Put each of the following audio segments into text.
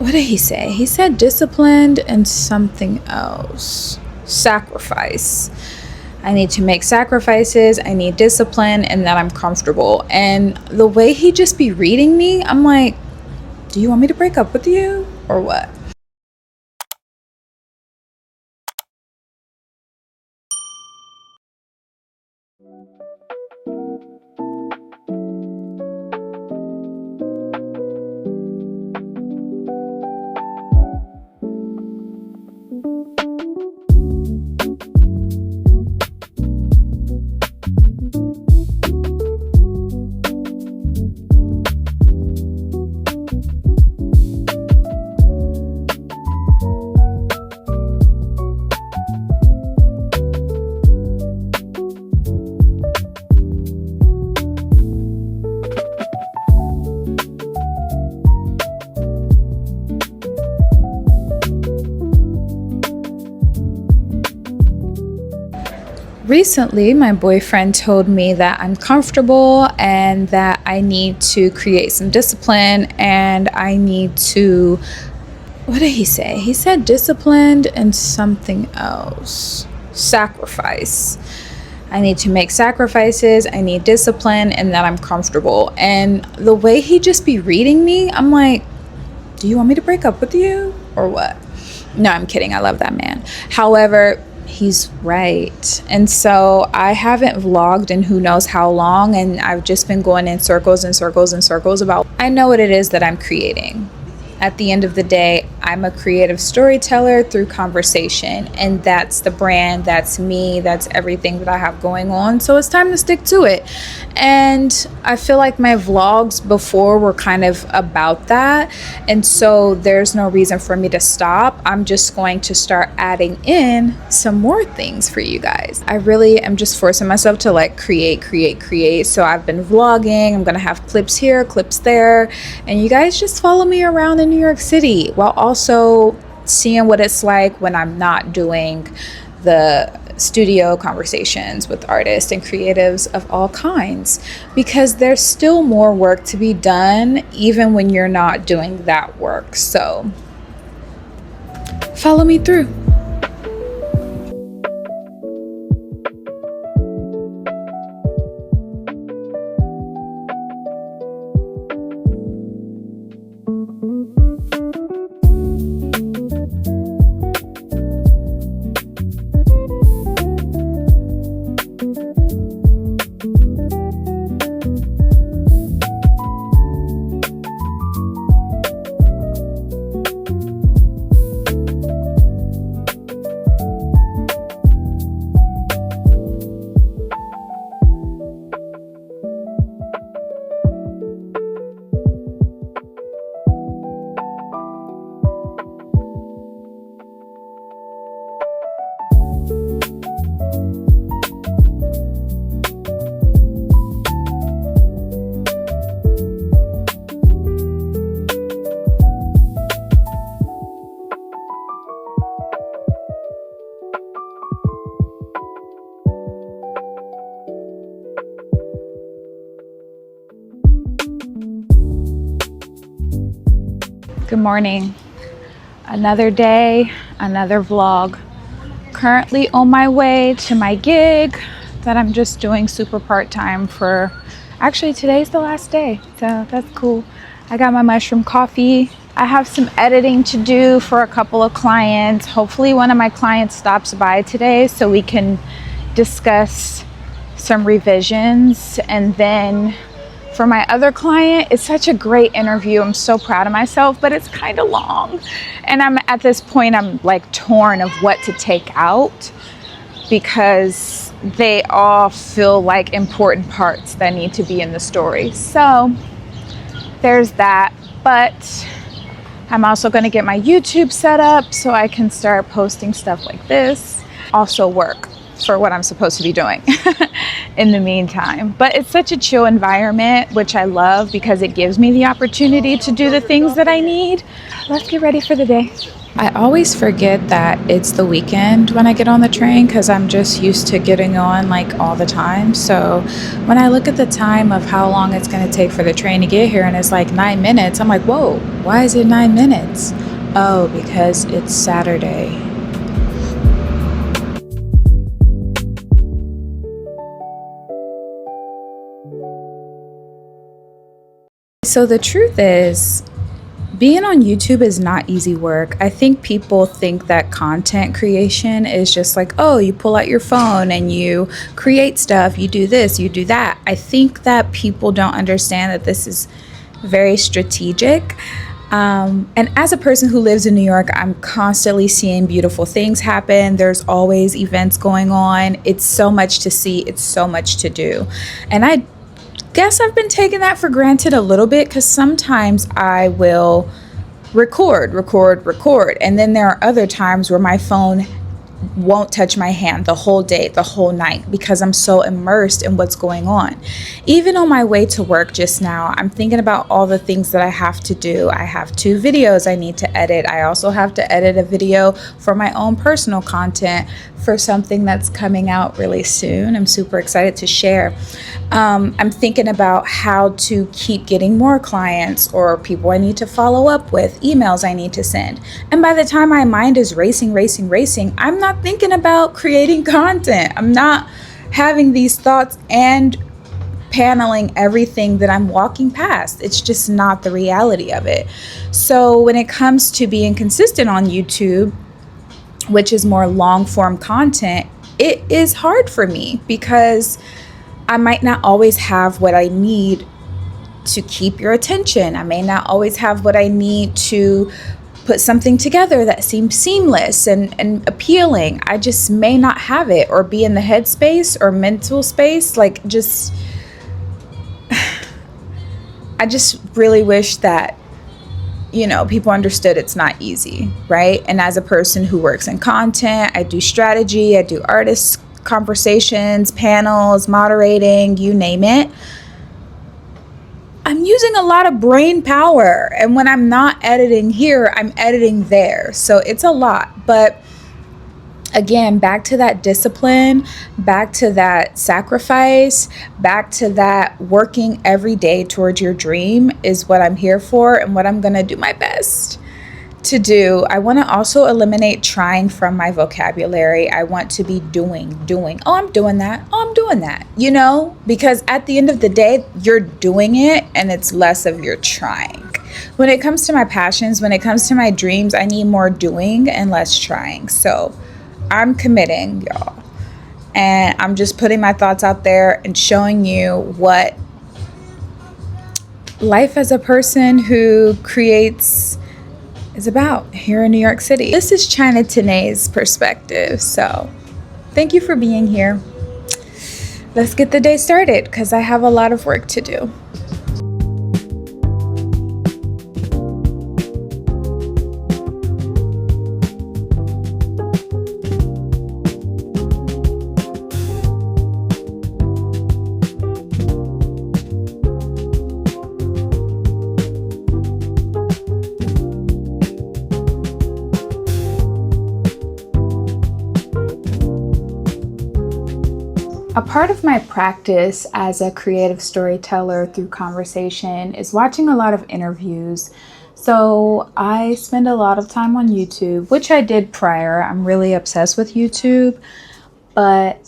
What did he say? He said disciplined and something else. Sacrifice. I need to make sacrifices. I need discipline and that I'm comfortable. And the way he just be reading me, I'm like, do you want me to break up with you or what? Recently, my boyfriend told me that I'm comfortable and that I need to create some discipline and I need to, what did he say? He said disciplined and something else. Sacrifice. I need to make sacrifices. I need discipline and that I'm comfortable. And the way he just be reading me, I'm like, do you want me to break up with you or what? No, I'm kidding. I love that man. However, he's right. And so I haven't vlogged in who knows how long, and I've just been going in circles and circles and circles about, I know what it is that I'm creating. At the end of the day, I'm a creative storyteller through conversation, and that's the brand, that's me, that's everything that I have going on. So it's time to stick to it. And I feel like my vlogs before were kind of about that. And so there's no reason for me to stop. I'm just going to start adding in some more things for you guys. I really am just forcing myself to like create. So I've been vlogging. I'm going to have clips here, clips there. And you guys just follow me around in New York City while also seeing what it's like when I'm not doing the studio conversations with artists and creatives of all kinds, because there's still more work to be done even when you're not doing that work. So follow me through. Good morning. Another day, another vlog. Currently on my way to my gig that I'm just doing super part-time for. Actually, today's the last day, so that's cool. I got my mushroom coffee. I have some editing to do for a couple of clients. Hopefully one of my clients stops by today so we can discuss some revisions. And then for my other client, it's such a great interview. I'm so proud of myself, but it's kind of long. And I'm at this point, I'm like torn of what to take out because they all feel like important parts that need to be in the story. So there's that. But I'm also going to get my YouTube set up so I can start posting stuff like this. Also work for what I'm supposed to be doing in the meantime. But it's such a chill environment, which I love because it gives me the opportunity to do the things that I need. Let's get ready for the day. I always forget that it's the weekend when I get on the train because I'm just used to getting on like all the time. So when I look at the time of how long it's going to take for the train to get here and it's like 9 minutes, I'm like, whoa, why is it 9 minutes? Oh, because it's Saturday. So the truth is, being on YouTube is not easy work. I think people think that content creation is just like, oh, you pull out your phone and you create stuff, you do this, you do that. I think that people don't understand that this is very strategic. And as a person who lives in New York, I'm constantly seeing beautiful things happen. There's always events going on. It's so much to see, it's so much to do. And I guess I've been taking that for granted a little bit because sometimes I will record. And then there are other times where my phone won't touch my hand the whole day, the whole night, because I'm so immersed in what's going on. Even on my way to work just now, I'm thinking about all the things that I have to do. I have 2 videos I need to edit. I also have to edit a video for my own personal content for something that's coming out really soon. I'm super excited to share. I'm thinking about how to keep getting more clients or people I need to follow up with, emails I need to send. And by the time my mind is racing, I'm not thinking about creating content. I'm not having these thoughts and paneling everything that I'm walking past. It's just not the reality of it. So when it comes to being consistent on YouTube, which is more long form content, it is hard for me because I might not always have what I need to keep your attention. I may not always have what I need to put something together that seems seamless and appealing. I just may not have it or be in the headspace or mental space. Like, just, I just really wish that, you know, people understood it's not easy, right? And as a person who works in content, I do strategy, I do artist conversations, panels, moderating, you name it. I'm using a lot of brain power. And when I'm not editing here, I'm editing there. So it's a lot. But again, back to that discipline, back to that sacrifice, back to that working every day towards your dream is what I'm here for and what I'm going to do my best to do. I want to also eliminate trying from my vocabulary. I want to be doing. Oh, I'm doing that. Oh, I'm doing that. You know, because at the end of the day, you're doing it and it's less of your trying. When it comes to my passions, when it comes to my dreams, I need more doing and less trying. So I'm committing, y'all. And I'm just putting my thoughts out there and showing you what life as a person who creates is about here in New York City. This is China Tanae's perspective. So thank you for being here. Let's get the day started because I have a lot of work to do. A part of my practice as a creative storyteller through conversation is watching a lot of interviews. So I spend a lot of time on YouTube, which I did prior. I'm really obsessed with YouTube, but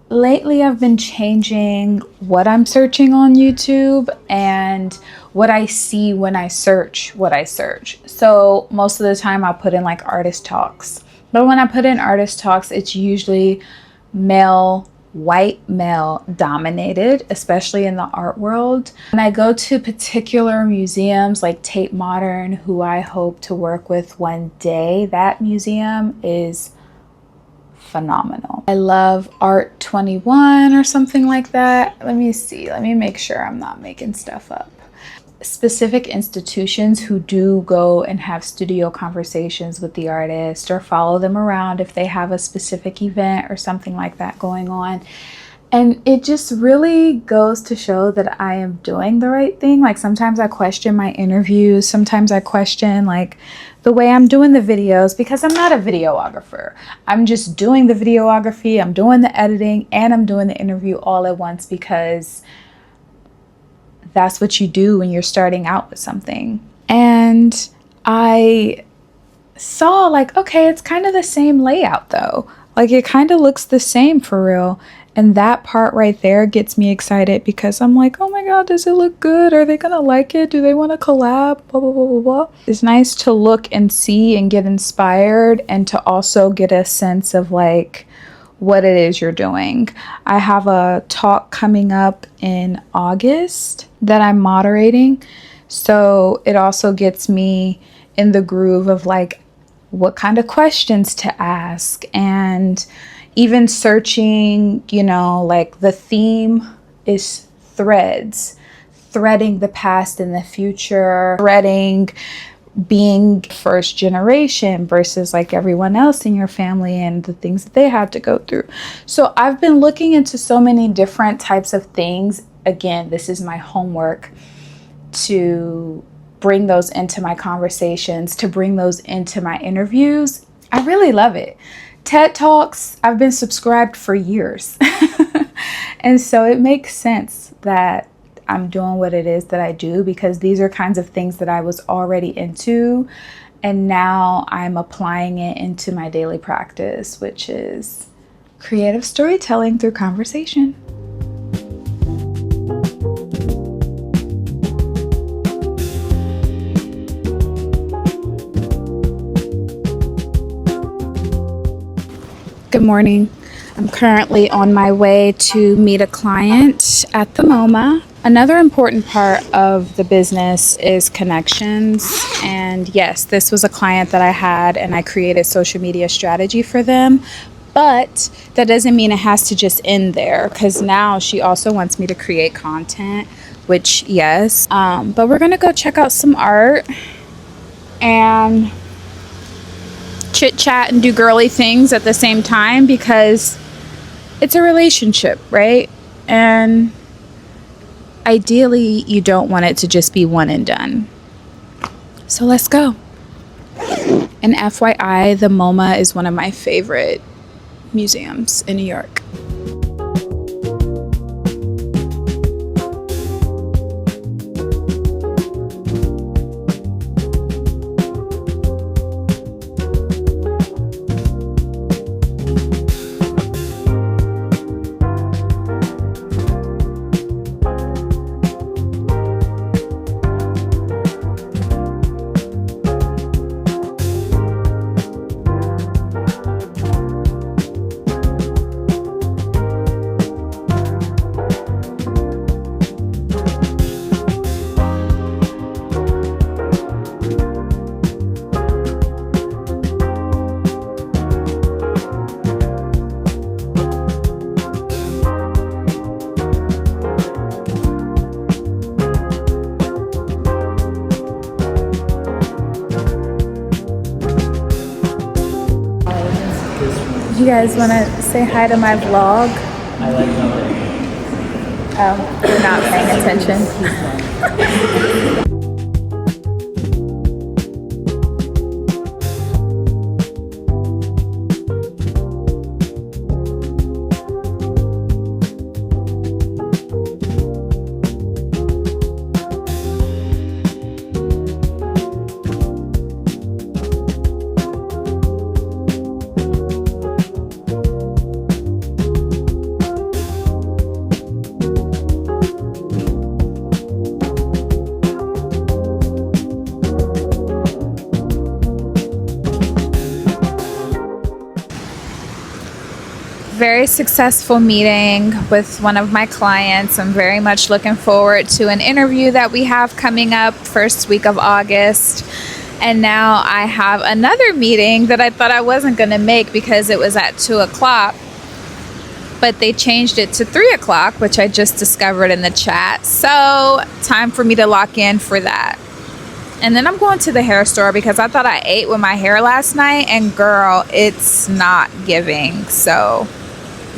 lately I've been changing what I'm searching on YouTube and what I see when I search what I search. So most of the time I'll put in like artist talks. But when I put in artist talks, it's usually white male dominated, especially in the art world. When I go to particular museums like Tate Modern, who I hope to work with one day, that museum is phenomenal. I love Art 21 or something like that. Let me see. Let me make sure I'm not making stuff up. Specific institutions who do go and have studio conversations with the artist or follow them around if they have a specific event or something like that going on. And it just really goes to show that I am doing the right thing. Like sometimes I question my interviews. Sometimes I question like the way I'm doing the videos because I'm not a videographer. I'm just doing the videography, I'm doing the editing, and I'm doing the interview all at once because that's what you do when you're starting out with something. And I saw like, okay, it's kind of the same layout though. Like it kind of looks the same for real. And that part right there gets me excited because I'm like, oh my God, does it look good? Are they gonna like it? Do they want to collab? Blah, blah, blah, blah, blah. It's nice to look and see and get inspired and to also get a sense of like what it is you're doing. I have a talk coming up in August that I'm moderating. So it also gets me in the groove of like what kind of questions to ask and even searching, you know, like the theme is threads, threading the past and the future, threading being first generation versus like everyone else in your family and the things that they had to go through. So I've been looking into so many different types of things. Again, this is my homework to bring those into my conversations, to bring those into my interviews. I really love it. TED Talks, I've been subscribed for years. And so it makes sense that I'm doing what it is that I do because these are kinds of things that I was already into. And now I'm applying it into my daily practice, which is creative storytelling through conversation. Good morning. I'm currently on my way to meet a client at the MoMA. Another important part of the business is connections. And yes, this was a client that I had and I created social media strategy for them. But that doesn't mean it has to just end there because now she also wants me to create content, which yes. But we're going to go check out some art and chit chat and do girly things at the same time because it's a relationship, right? And ideally you don't want it to just be one and done. So let's go. And FYI, the MoMA is one of my favorite museums in New York. You guys want to say hi to my vlog? I like nothing. Oh, you're not paying attention. Very successful meeting with one of my clients. I'm very much looking forward to an interview that we have coming up first week of August. And now I have another meeting that I thought I wasn't going to make because it was at 2 o'clock. But they changed it to 3 o'clock, which I just discovered in the chat. So time for me to lock in for that. And then I'm going to the hair store because I thought I ate with my hair last night. And girl, it's not giving. So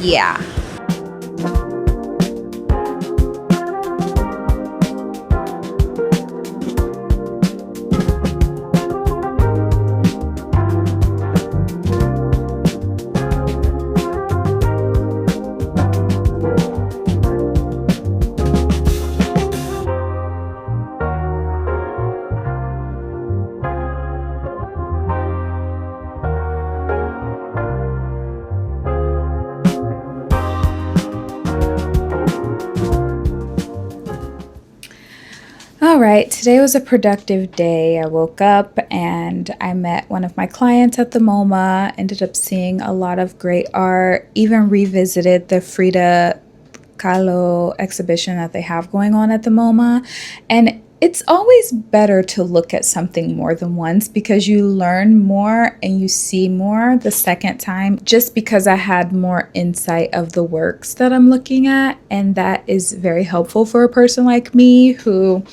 yeah. right, today was a productive day. I woke up and I met one of my clients at the MoMA, ended up seeing a lot of great art, even revisited the Frida Kahlo exhibition that they have going on at the MoMA. And it's always better to look at something more than once because you learn more and you see more the second time, just because I had more insight of the works that I'm looking at. And that is very helpful for a person like me who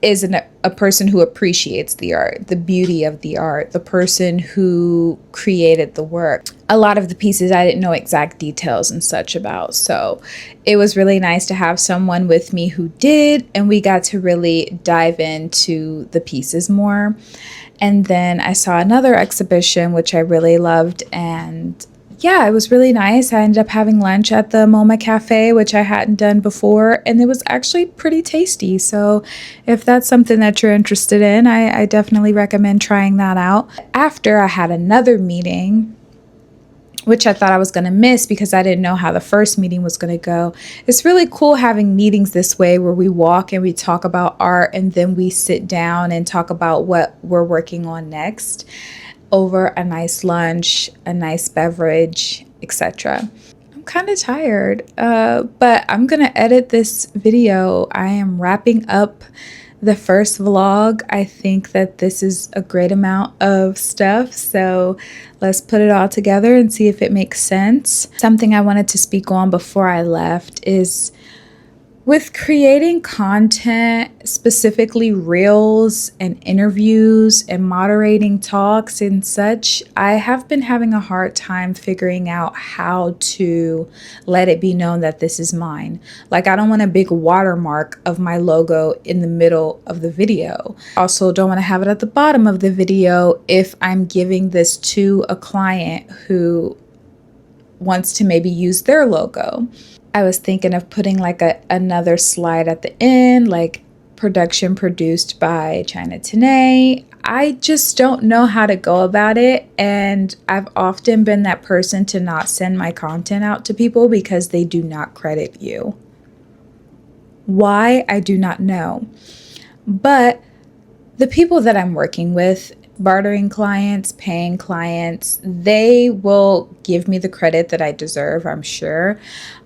is a person who appreciates the art, the beauty of the art, the person who created the work. A lot of the pieces I didn't know exact details and such about. So it was really nice to have someone with me who did, and we got to really dive into the pieces more. And then I saw another exhibition, which I really loved, and yeah, it was really nice. I ended up having lunch at the MoMA Cafe, which I hadn't done before, and it was actually pretty tasty. So if that's something that you're interested in, I definitely recommend trying that out. After, I had another meeting, which I thought I was going to miss because I didn't know how the first meeting was going to go. It's really cool having meetings this way where we walk and we talk about art and then we sit down and talk about what we're working on next over a nice lunch, a nice beverage, etc. I'm kind of tired, but I'm gonna edit this video. I am wrapping up the first vlog. I think that this is a great amount of stuff, so let's put it all together and see if it makes sense. Something I wanted to speak on before I left is with creating content, specifically reels and interviews and moderating talks and such, I have been having a hard time figuring out how to let it be known that this is mine. Like, I don't want a big watermark of my logo in the middle of the video. Also, don't want to have it at the bottom of the video if I'm giving this to a client who wants to maybe use their logo. I was thinking of putting like another slide at the end, like production produced by China Tanae. I just don't know how to go about it, and I've often been that person to not send my content out to people because they do not credit you. Why? I do not know. But the people that I'm working with, bartering clients, paying clients, they will give me the credit that I deserve, I'm sure.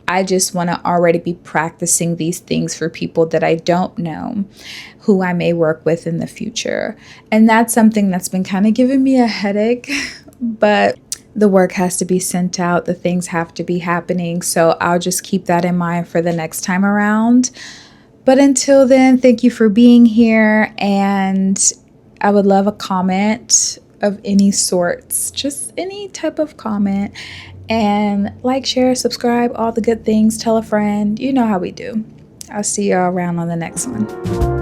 I just want to already be practicing these things for people that I don't know, who I may work with in the future. And that's something that's been kind of giving me a headache, but the work has to be sent out, the things have to be happening. So I'll just keep that in mind for the next time around. But until then, thank you for being here, and I would love a comment of any sorts, just any type of comment. And like, share, subscribe, all the good things, tell a friend. You know how we do. I'll see y'all around on the next one.